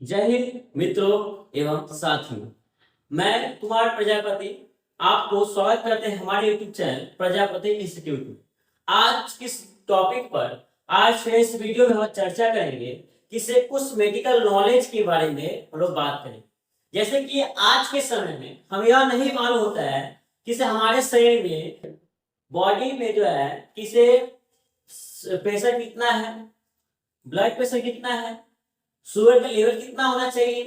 जय हिंद मित्रों एवं साथियों। मैं कुमार प्रजापति आपको स्वागत करते हैं हमारे यूट्यूब चैनल प्रजापति इंस्टीट्यूट में। आज किस टॉपिक पर आज के इस वीडियो में हम चर्चा करेंगे किसे कुछ मेडिकल नॉलेज के बारे में हम लोग बात करें। जैसे कि आज के समय में हमें यह नहीं मालूम होता है किसे हमारे शरीर में बॉडी में जो है किसे प्रेशर कितना है, ब्लड प्रेशर कितना है, शुगर का लेवल कितना होना चाहिए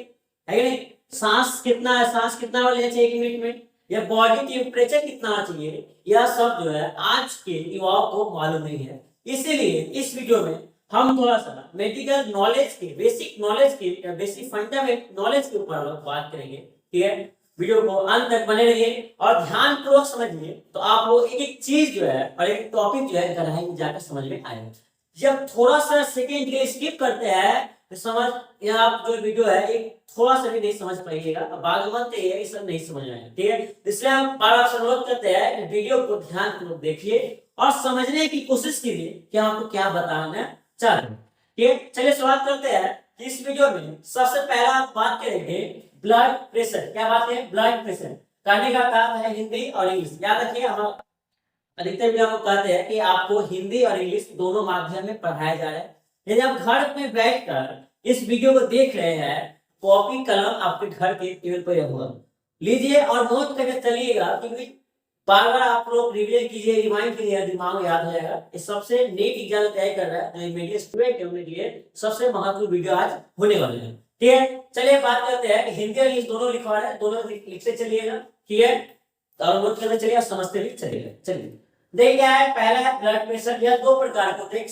है कि नहीं, सांस कितना है, सांस कितना लेना चाहिए एक मिनट में, या बॉडी टेम्परेचर कितना होना चाहिए, यह सब जो है आज के युवाओं को मालूम नहीं है। इसीलिए इस वीडियो में हम थोड़ा सा मेडिकल नॉलेज के बेसिक नॉलेज के या बेसिक फंडामेंट नॉलेज के ऊपर बात करेंगे। ठीक है, वीडियो को अंत तक बने रहिए और ध्यान पूर्वक समझिए तो आपको एक एक चीज जो है और एक टॉपिक जो है गहराई में जाकर समझ में आएगा। जब थोड़ा सा सेकेंड के स्किप करते हैं तो समझ यह आप जो वीडियो है एक थोड़ा सा भी नहीं समझ पाइएगा, बाद में ये सब नहीं समझ आएगा। ठीक है, इसलिए हम बार बार अनुरोध करते हैं कि वीडियो को ध्यानपूर्वक देखिए और समझने की कोशिश कीजिए कि हम आपको क्या बताना चाहते हैं। ठीक है, चलिए शुरुआत करते हैं कि इस वीडियो में सबसे पहला बात करेंगे ब्लड प्रेशर। क्या बात है? ब्लड प्रेशर करने का काम है हिंदी और इंग्लिश। याद रखिए, हम अधिकतर भी आपको कहते हैं कि आपको हिंदी और इंग्लिश दोनों माध्यम में पढ़ाया जा रहा है। यदि आप घर में बैठकर इस वीडियो को देख रहे हैं, कॉपी कलम आपके घर के टेबल पर होगा, लीजिए और नोट करके चलिएगा, क्योंकि बार बार आप लोग रिवीजन कीजिए, रिमाइंड कीजिए, दिमाग में याद हो जाएगा। इस सबसे नेट एग्जाम तैयारी कर रहा है जो मीडिया स्टूडेंट है उनके लिए सबसे महत्वपूर्ण वीडियो आज होने वाले हैं। ठीक है, चलिए बात करते हैं। हिंदी और इंग्लिश दोनों लिखवा रहे हैं, दोनों लिखते चलिएगा। ठीक है, और नोट करते चलिएगा, समझते भी चलिएगा। चलिए देखिए क्या है, पहला है ब्लड प्रेशर। यह दो प्रकार के होते हैं,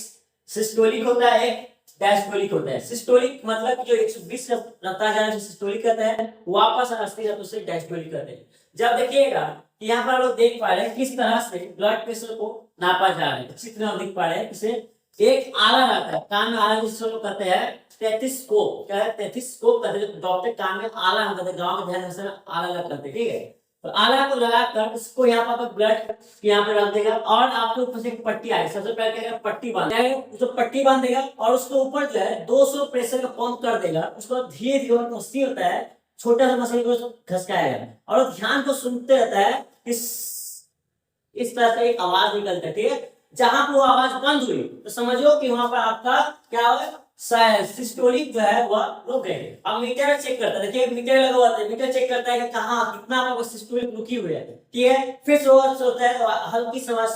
सिस्टोलिक होता है, एक डायस्टोलिक होता है। सिस्टोलिक मतलब जो 120 रफ्तार जाने से सिस्टोलिक कहते हैं, वापस 80 जाने से डायस्टोलिक कहते हैं। जब देखिएगा कि यहाँ पर लोग देख पा रहे हैं किस तरह से ब्लड प्रेशर को नापा जा रहा है, इसी तरह देख पा रहे हैं किसे एक आला रहता है, कान में आला जिसको लोग कहते हैं टेथिस्कोप। क्या है? टेथिस्कोप कहते हैं, डॉक्टर कान में आला हम कहते हैं, गाँव में ध्यान से आला लगा करते हैं। ठीक है, तो आला को लगाकर उसको यहाँ पर ब्लड यहाँ पे रख देगा और आपके ऊपर से एक पट्टी आएगी। सबसे पहले क्या पट्टी बांधेगा, उसको पट्टी बांधेगा और उसके ऊपर जो है 200 प्रेशर का पंप कर देगा। उसको धीरे धीरे मशीन होता है, छोटा सा मशीन को घसकाएगा और ध्यान को सुनते रहता है। इस तरह से एक आवाज निकलता है। ठीक है, जहां पर वो आवाज बंद हुई तो समझो कि वहां पर आपका क्या हुआ, सिस्टोलिक जो है वह रुक गए। अब मीटर चेक करता है, देखिए मीटर लगा हुआ है, मीटर चेक करता है कि कहां कितना आपका सिस्टोलिक रुकी हुई है। ठीक है, फिर से होता है तो हल्की समझ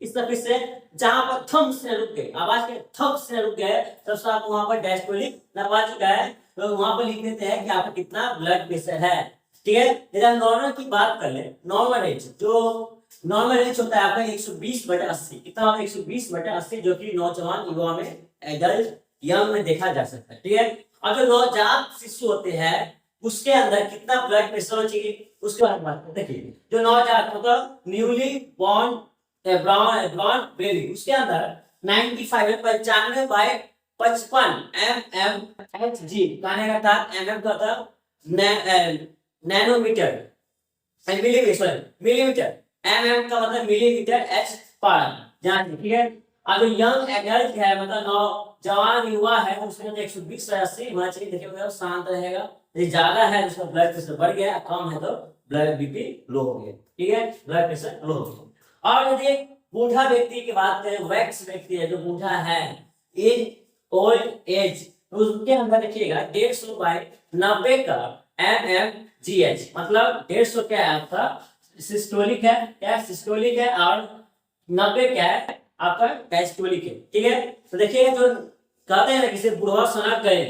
इस तरह से जहां पर थंब से रुक गए, आवाज के थंब से रुक गए, तब से आप वहां पर डायस्टोलिक नपा चुका है, तो वहां पर लिख देते हैं कि आपका कितना ब्लड प्रेशर है। ठीक है, यदि हम नॉर्मल की बात कर ले, नॉर्मल रेंज जो नॉर्मल रेंज होता है आपका 120/80। कितना? 120/80, जो कि नौजवान युवा में एडल्ट यंग में देखा जा सकता है। ठीक है, और जो नवजात शिशु होते हैं उसके अंदर कितना ब्लड प्रेशर होना चाहिए उसके बारे में बात करते हैं। देखिए जो नवजात मतलब न्यूली बॉर्न ब्राउन बेबी, उसके अंदर 95/55 mmHg कहने का था, mm का था नैनोमीटर, मिलीमीटर, mm का मतलब मिलीमीटर, h पारा जान। ठीक है, अब जो यंग एडल्ट है मतलब नौजवान युवा है उसमें 120/80 होना चाहिए। देखिए शांत रहेगा, यदि ज्यादा है उसका ब्लड प्रेशर बढ़ गया, कम है तो ब्लड बीपी लो हो गया। ठीक है, ब्लड प्रेशर लो हो गया। और यदि बूढ़ा व्यक्ति की बात करें, वैक्स व्यक्ति है जो बूढ़ा है, ओल्ड एज, उसके अंदर देखिएगा 150/90 का mmGh, मतलब 150 क्या है आपका सिस्टोलिक है, क्या सिस्टोलिक है, और 90 क्या है आपका डायस्टोलिक है। ठीक है, तो देखिए जो कहते हैं ना किसी बुढ़वा सनक गए,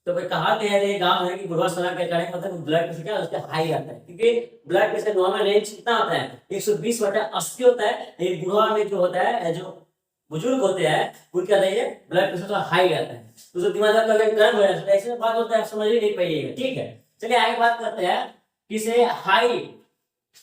तो भाई कहाते हैं गांव है कि बुढ़वा सनक गए करेंगे मतलब ब्लड प्रेशर क्या उसका हाई आता है, क्योंकि ब्लड प्रेशर नॉर्मल रेंज कितना होता है 120/80 होता है। लेकिन बुढ़वा में जो होता है, जो बुजुर्ग होते हैं उनका ब्लड प्रेशर थोड़ा हाई आता है, तो उसको दिमाग का गर्म हो जाता है, ऐसे बात होता है, आप समझ ही नहीं पाइएगा। ठीक है, चलिए आगे बात करते हैं किसे हाई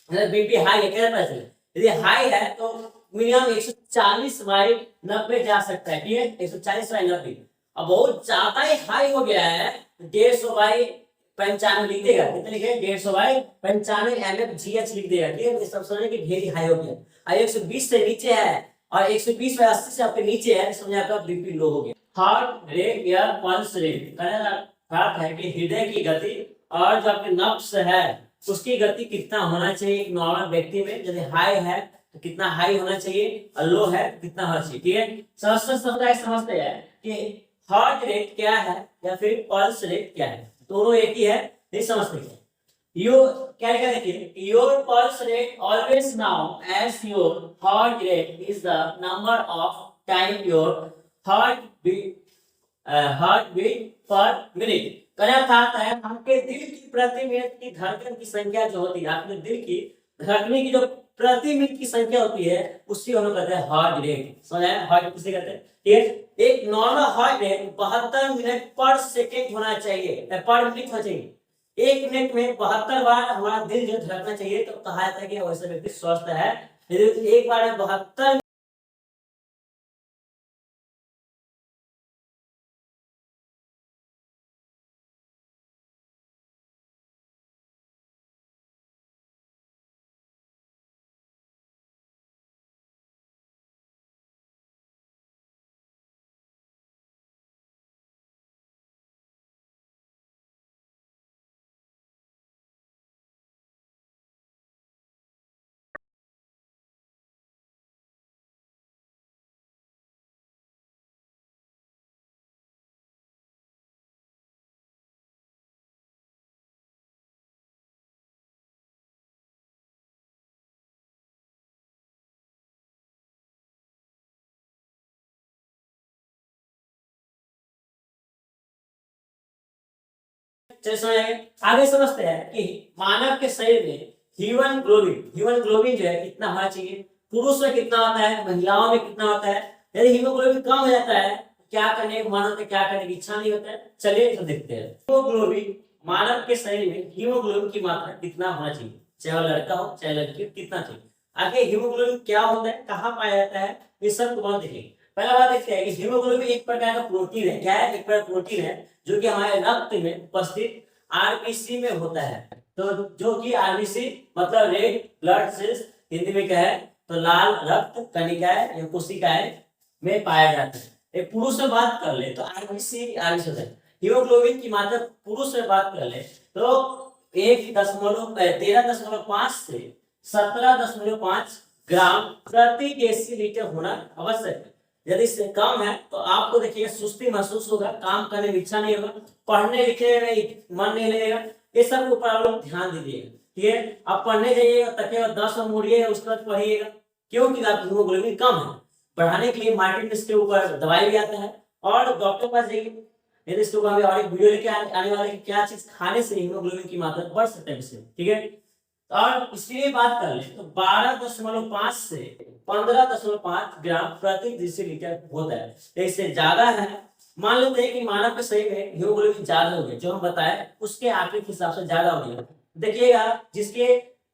बीपी हाई है, क्या पता चले यदि हाई है तो मिनिमम 140/90 जा सकता है। ठीक है, 140/90। अब बहुत ज्यादा ही हाई हो गया है, 150/95 लिख देगा। कितने लिखे? 150/95 mmGh लिख देगा। ठीक है, सब समझे कि ढेर हाई हो गया। 120 से नीचे है और 120/80 से आपके नीचे है, समझे आपका बीपी लो हो गया। हार्ट रेट या पल्स रेट अर्थ है कि हृदय की गति और जो आपके नब्ज है उसकी गति कितना होना चाहिए एक नॉर्मल व्यक्ति में। यदि हाई है तो कितना हाई होना चाहिए और लो है कितना होना चाहिए। ठीक है, समझते हैं कि हार्ट रेट क्या है या फिर पल्स रेट क्या है, दोनों एक ही है, नहीं समझते क्या। क्या क्या देखिए, your pulse rate always now as your heart rate is the number of time your heart beat per minute. कहना चाहता है आपके दिल की प्रति मिनट की धड़कन की संख्या जो होती है, आपके दिल की धड़कने की जो प्रति मिनट की संख्या होती है उसी हम लोग कहते हैं हार्ट रेट। समझ आया, हार्ट किसे कहते हैं। ठीक, एक नॉर्मल हार्ट रेट 72 मिनट पर सेकेंड होना चाहिए, पर मिनट होना चाहिए। एक मिनट में 72 बार हमारा दिल जो धड़कना चाहिए, तो कहा जाता है कि वैसा व्यक्ति स्वस्थ है। यदि एक बार में 72 आगे समझते हैं कि मानव के शरीर में हीमोग्लोबिन जो है कितना होना चाहिए। पुरुष में कितना होता है, महिलाओं में कितना होता है। यदि हीमोग्लोबिन कम हो जाता है क्या करने मानव को क्या करने की इच्छा नहीं होता है। चलिए तो देखते हैं हीमोग्लोबिन मानव के शरीर में हीमोग्लोबिन की मात्रा कितना होना चाहिए, चाहे वो लड़का हो चाहे लड़की हो, कितना चाहिए। आगे हीमोग्लोबिन क्या होता है, कहाँ पाया जाता है, इस सब को देखिए। पहला बात देखते हैं कि हीमोग्लोबिन एक प्रकार का प्रोटीन है। क्या है, एक प्रकार प्रोटीन है जो कि हमारे रक्त में उपस्थित आरबीसी में होता है। तो जो कि आरबीसी मतलब रेड ब्लड सेल्स, हिंदी में क्या है तो लाल रक्त कणिकाएं या कोशिकाएं में पाया जाता है। एक पुरुष से बात कर ले तो आरबीसी होता है। हीमोग्लोबिन की मात्रा पुरुष से बात कर ले तो 13.5 से 17.5 ग्राम प्रति डेसीलीटर होना आवश्यक है। यदि इससे कम है तो आपको देखिए सुस्ती महसूस होगा, काम करने में इच्छा नहीं होगा, पढ़ने लिखने में मन नहीं लगेगा। ये सब के ऊपर आप लोग ध्यान दीजिएगा। ठीक है, आप पढ़ने जाइएगा तकिए 10 मुड़िएगा उसके बाद पढ़िएगा, क्योंकि आपकी हीमोग्लोबिन कम है। पढ़ाने के लिए मार्केट में इसके ऊपर दवाई भी आता है और डॉक्टर के पास जाइए। यदि इसके ऊपर और एक वीडियो लेके आने वाले क्या चीज खाने से हीमोग्लोबिन की मात्रा बढ़ सकता है इससे। ठीक है, और इसलिए बात कर ले तो 12.5 से 15.5 ग्राम प्रति डेसीलीटर होता है। इससे ज्यादा है, मान लेते हैं कि मानव के शरीर में हीमोग्लोबिन ज्यादा हो गया, जो हम बताए उसके आंकड़े के हिसाब से ज्यादा हो गया। देखिएगा जिसके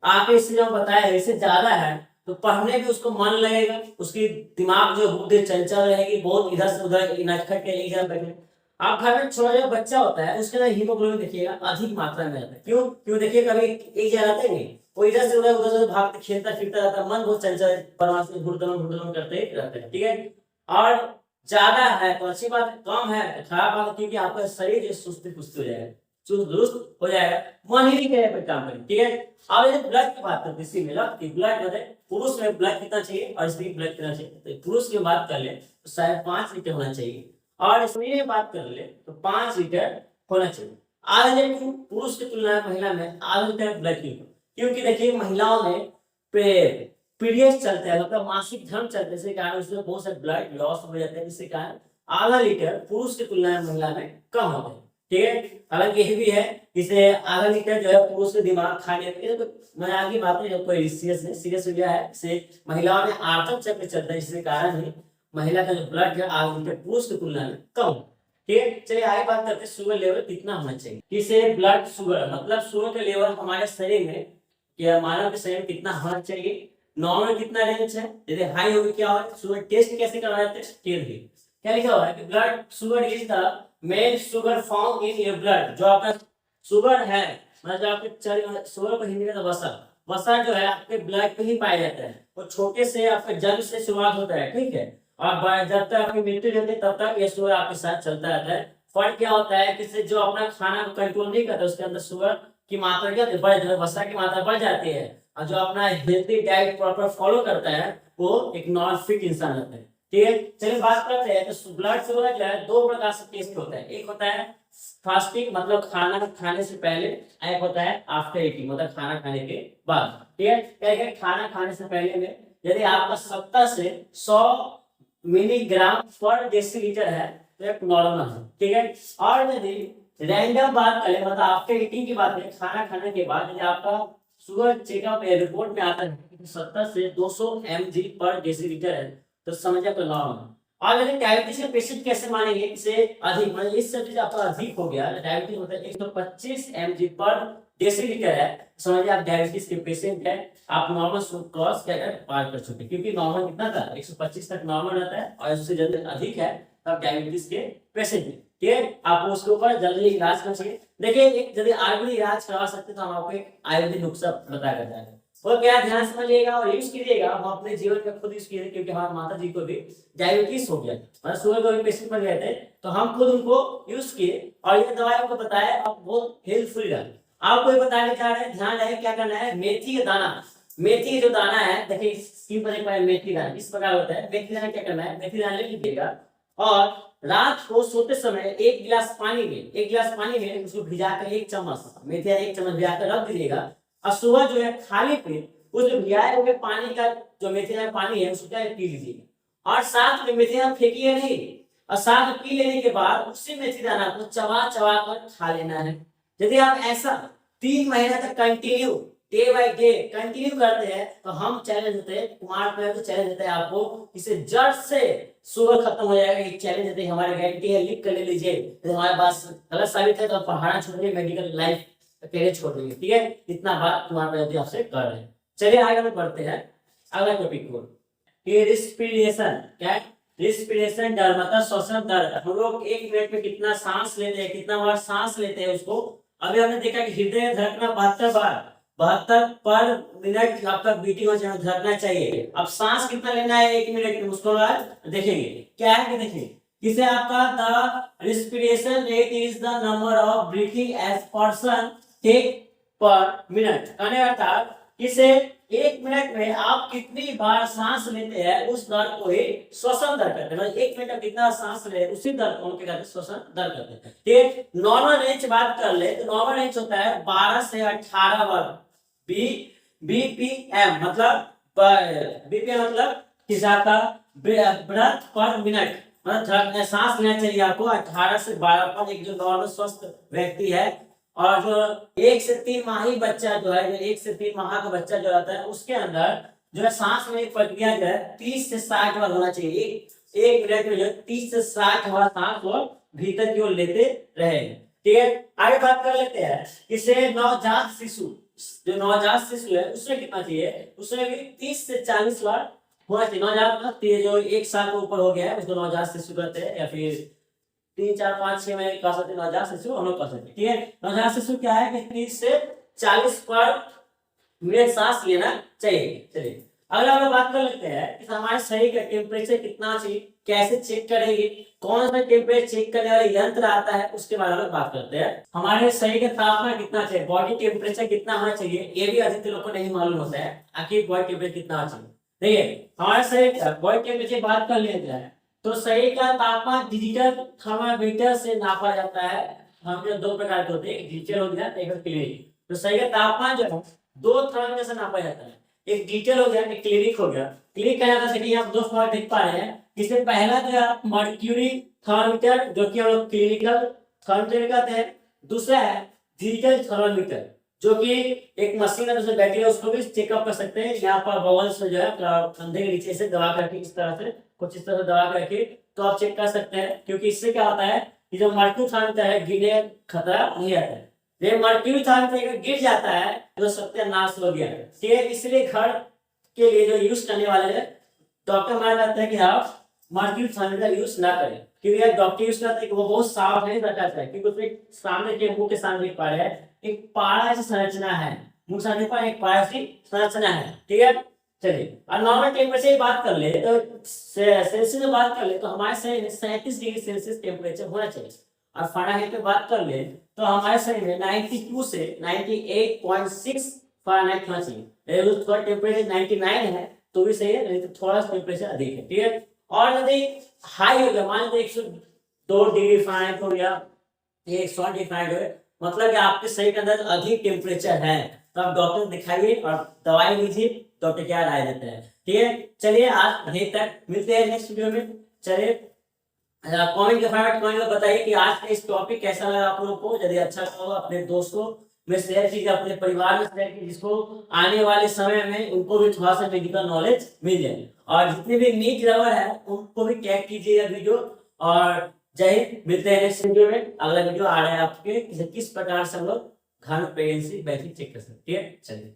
आंकड़े से जो हम बताए इससे ज्यादा है तो पढ़ने में उसको मन लगेगा, उसकी दिमाग जो बुद्धि चंचल रहेगी, बहुत इधर से उधर नटखट के एग्जाम बैठे। आप घर में छोटा जो बच्चा होता है उसके अंदर हीमोग्लोबिन देखिएगा अधिक मात्रा में रहता है। क्यों देखिए कभी एक जगह रहते नहीं, वो इधर से उधर भागते खेलता फिरता रहता है, मन बहुत चंचल परमाश में घुड़दम करते रहते हैं। ठीक है, और ज्यादा है तो अच्छी बात है, कम है तो खराब बात है, क्योंकि आपका शरीर जो सुस्ती पुस्ती हो जाएगा, चुस्त दुरुस्त हो जाएगा, मन ही नहीं करेगा कोई काम करें। ठीक है, अब यदि ब्लड की बात करते हैं इसी में कि ब्लड मतलब पुरुष में ब्लड कितना चाहिए और स्त्री ब्लड कितना चाहिए। तो पुरुष की बात कर ले तो शायद 5 लीटर होना चाहिए और स्त्री में बात कर ले तो 5 लीटर होना चाहिए। आधा लीटर पुरुष की तुलना में महिला में आधा लीटर ब्लड क्योंकि देखिए महिलाओं में पीरियड्स चलते हैं, मतलब मासिक धर्म चलते हैं, जिसके कारण उसमें बहुत सारे ब्लड लॉस हो जाते हैं, जिसके कारण आधा लीटर पुरुष की तुलना में महिला में कम होता है। ठीक है, हालांकि यही भी है इसे आधा लीटर जो है पुरुष के दिमाग खाने में मजाक की बात नहीं, कोई सीरियस हो गया है। इसे महिलाओं में आर्तव चक्र चलता है, जिसके कारण ही महिला का जो ब्लड है आधा लीटर पुरुष की तुलना में कम। ठीक है, चलिए आगे बात करते हैं शुगर लेवल कितना होना चाहिए। किसे ब्लड शुगर मतलब शुगर का लेवल हमारे शरीर में या मानव के शरीर में कितना होना चाहिए। नॉर्मल कितना रेंज है, यदि हाई होगी क्या होगा, शुगर टेस्ट कैसे करवाते हैं। क्या लिखा हुआ है कि blood sugar is the main sugar found in your blood. जो आपका शुगर है मतलब आपके शुगर को हिंदी में वसा जो है आपके ब्लड पे ही पाया जाता है और छोटे से आपके जन्म से शुरुआत होता है। ठीक है, और जब तक आपकी मृत्यु रहती है तब तक ये शुगर आपके साथ चलता रहता है। फर्क क्या होता है कि जो अपना खाना को कंट्रोल नहीं करता उसके अंदर शुगर की मात्रा क्या बढ़ जाती है, वसा की मात्रा बढ़ जाती है। और जो अपना हेल्थी डाइट प्रॉपर फॉलो करता है वो एक नॉन फिट इंसान रहता है। ठीक है, चलिए बात करते हैं। तो ब्लड शुगर जो है दो प्रकार से टेस्ट होता है, एक होता है फास्टिंग मतलब खाना खाने से पहले, एक होता है आफ्टर ईटिंग मतलब खाना खाने के बाद। ठीक है, क्या है खाना खाने से पहले में यदि आपका 70 से 100 मिलीग्राम पर डेसीलीटर है तो एक नॉर्मल है। ठीक है, और यदि रैंडम बात करें मतलब आफ्टर ईटिंग की बात करें, खाना खाने के बाद यदि आपका शुगर चेकअप रिपोर्ट में आता है 70 से 200 mg पर डेसीलीटर है तो समझिए आपका नॉर्मल है। और यदि डायबिटीज के पेशेंट कैसे मानेंगे, इसे अधिक मतलब इस सब चीज आपका अधिक हो गया, डायबिटीज मतलब 125 mg पर डेसीलीटर है, समझिए आप डायबिटीज के पेशेंट है, आप नॉर्मल क्रॉस कर पार कर चुके, क्योंकि नॉर्मल कितना था 125 तक नॉर्मल रहता है और उससे जल्दी अधिक है तब डायबिटीज के पेशेंट है। ठीक है, आप उसके ऊपर जल्दी इलाज कर चाहिए। देखिए एक यदि आयुर्वेदिक इलाज करवा सकते तो हम आपको एक आयुर्वेदिक नुस्खा बता कर जाएंगे, वो क्या ध्यान समझिएगा और यूज कीजिएगा। हम अपने जीवन में खुद यूज किए क्योंकि हमारे माता जी को भी डायबिटीज हो गया, मतलब शुगर का पेशेंट बन गए थे, तो हम खुद उनको यूज किए और ये दवाई उनको बताया और वो हेल्पफुल रहा। आपको ये बताने जा रहे हैं, ध्यान रहे क्या करना है। मेथी का दाना, मेथी का जो दाना है देखिए स्क्रीन पर देख पाए मेथी दाना इस प्रकार होता है। मेथी दाना क्या करना है, मेथी दाना ले लीजिएगा और रात को सोते समय एक गिलास पानी में उसको भिजाकर 1 चम्मच मेथी 1 चम्मच भिजाकर रख दीजिएगा और सुबह जो है खाली पेट उस भिगाए हुए पानी का जो मेथी दाना पानी है उसको क्या पी लीजिएगा और साथ में मेथी दाना फेंकिए नहीं, और साथ में पी लेने के बाद उसी मेथी दाना को चबा चबा कर खा लेना है। यदि आप ऐसा 3 महीने तक continue day by day continue करते हैं तो हम चैलेंज देते हैं, कुमार पे तो चैलेंज देते हैं आपको, इसे जड़ से शुगर खत्म हो जाएगा। एक चैलेंज देते हैं, हमारे गारंटी है, लिख कर ले लीजिए। तो हमारे पास गलत साबित है तो पढ़ाना छोड़ देंगे, मेडिकल लाइफ करियर छोड़ देंगे। ठीक है, इतना बात कुमार पे आपसे कर रहे हैं। चलिए आगे हम बढ़ते हैं अगला टॉपिक को, कि रिस्पिरेशन क्या है। रिस्पिरेशन दर मतलब श्वसन दर, हम लोग 1 मिनट में कितना सांस लेते हैं, कितना बार सांस लेते हैं उसको। अभी हमने देखा कि हृदय धड़कना 72 बार 72 पर मिनट आपका बीटिंग धड़कना चाहिए। अब सांस कितना लेना है 1 मिनट में उसको देखेंगे क्या है कि देखिए किसे आपका the respiration rate is the number of breathing as person take per minute, अर्थात किसे 1 मिनट में आप कितनी बार सांस लेते हैं उस दर को ही श्वसन दर कहते हैं। 1 मिनट में कितना सांस ले उसी दर को क्या कहते हैं, श्वसन दर कहते हैं। ठीक, नॉर्मल रेंज बात कर ले तो नॉर्मल रेंज होता है 12 से 18 बार बीपीएम मतलब बीपीएम मतलब किस आपका ब्रेथ पर मिनट, मतलब सांस लेना चाहिए आपको 18 से 12 पर एक जो नॉर्मल स्वस्थ व्यक्ति है। और जो 1 से 3 माही बच्चा जो है, 1 से 3 माह का बच्चा जो रहता है उसके अंदर जो है सांस लेने की प्रक्रिया जो है 30 से 60 बार होना चाहिए। एक मिनट में जो 30 से 60 बार सांस वो भीतर की ओर लेते रहेंगे। ठीक है, आगे बात कर लेते हैं। इसे नवजात शिशु, जो नवजात शिशु है उसमें कितना चाहिए, उसमें भी 30 से 40 बार होना चाहिए। नवजात मतलब जो 1 साल के ऊपर हो गया है उसको नवजात शिशु कहते हैं, या फिर 3 4 5 6 महीने कर सकते हैं नवजात शिशु, हम लोग कर सकते हैं। ठीक है, नवजात शिशु क्या है कि 30 से 40 पर मिनट सांस लेना चाहिए। चलिए अगला हम बात कर लेते हैं कि हमारे शरीर का टेम्परेचर कितना चाहिए, कैसे चेक करेंगे, कौन सा टेम्परेचर चेक करने वाला यंत्र आता है उसके बारे में बात करते हैं। हमारे शरीर का तापमान कितना चाहिए, बॉडी टेम्परेचर कितना होना चाहिए, ये भी अधिकतर लोगों को नहीं मालूम होता है आखिर बॉडी टेम्परेचर कितना होना चाहिए। देखिए हमारे शरीर का बॉडी टेम्परेचर बात कर लेते हैं तो शरीर का तापमान डिजिटल थर्मामीटर से नापा जाता है। हम जो 2 प्रकार के होते हैं, डिजिटल हो गया एक क्लिनिक। तो शरीर का तापमान जो है 2 थर्मामीटर से नापा जाता है, एक डिजिटल हो गया एक क्लिनिक हो गया। क्लिनिक क्या जाता है कि आप 2 फॉर्म देख पा रहे हैं, इससे पहला जो है मर्क्यूरी थर्मामीटर जो कि हम लोग क्लिनिकल थर्मामीटर कहते हैं, दूसरा है डिजिटल थर्मामीटर जो कि एक मशीन है जिसमें बैटरी है, उसको भी चेकअप कर सकते हैं। यहाँ पर बॉल्स जो है कंधे के नीचे से दबा करके इस तरह से कुछ इस तरह से दबा करके तो आप चेक कर सकते हैं, क्योंकि इससे क्या होता है कि जो मर्क्यूरी थर्मामीटर है गिरने खतरा नहीं आता है। ये मर्क्यूरी थर्मामीटर गिर जाता है तो सत्यानाश हो गया। ठीक है, इसलिए घर के लिए जो यूज करने वाले हैं डॉक्टर माना जाता है कि आप मर्क्यूरी थर्मामीटर यूज ना करें, क्योंकि डॉक्टर यूज करते हैं कि वो बहुत सावधानी रखता है, क्योंकि उसमें सामने के मुंह के सामने देख पा रहे हैं एक पारा जैसी संरचना है, मुंह सामने पर एक पारा जैसी संरचना है। ठीक है, चलिए और नॉर्मल टेम्परेचर की बात कर ले तो सेल्सियस में बात कर ले तो हमारे शरीर में 37 डिग्री सेल्सियस टेम्परेचर होना चाहिए। और फ़ारेनहाइट पे बात कर ले तो हमारे शरीर में 92 से 98.6 फ़ारेनहाइट होना चाहिए। अगर उसका टेम्परेचर 99 है तो भी सही है, नहीं तो थोड़ा सा टेम्परेचर अधिक है, ठीक है। और यदि हाई हो गया, मान लीजिए 102 डिग्री फ़ारेनहाइट हो गया, ये 100 डिग्री फ़ारेनहाइट हो गया, मतलब कि आपके शरीर के अंदर अधिक टेम्परेचर है, तो आप डॉक्टर दिखाइए और दवाई लीजिए, डॉक्टर क्या राय देते हैं, ठीक है। चलिए आज यहीं तक, मिलते हैं नेक्स्ट वीडियो में। चलिए कमेंट के फटाफट कमेंट में बताइए कि आज का इस टॉपिक कैसा लगा आप लोगों को। यदि अच्छा लगा हो अपने दोस्तों में शेयर कीजिए, अपने परिवार में शेयर कीजिए, जिसको आने वाले समय में उनको भी थोड़ा सा मेडिकल नॉलेज मिल जाए। और जितने भी नीट लवर है उनको भी टैग कीजिए यह वीडियो। और जय हिंद, मिलते हैं नेक्स्ट वीडियो में। अगला वीडियो आ रहा है आपके किस प्रकार से हम लोग घर में प्रेगनेंसी बैठी चेक कर सकते हैं, ठीक है। चलिए।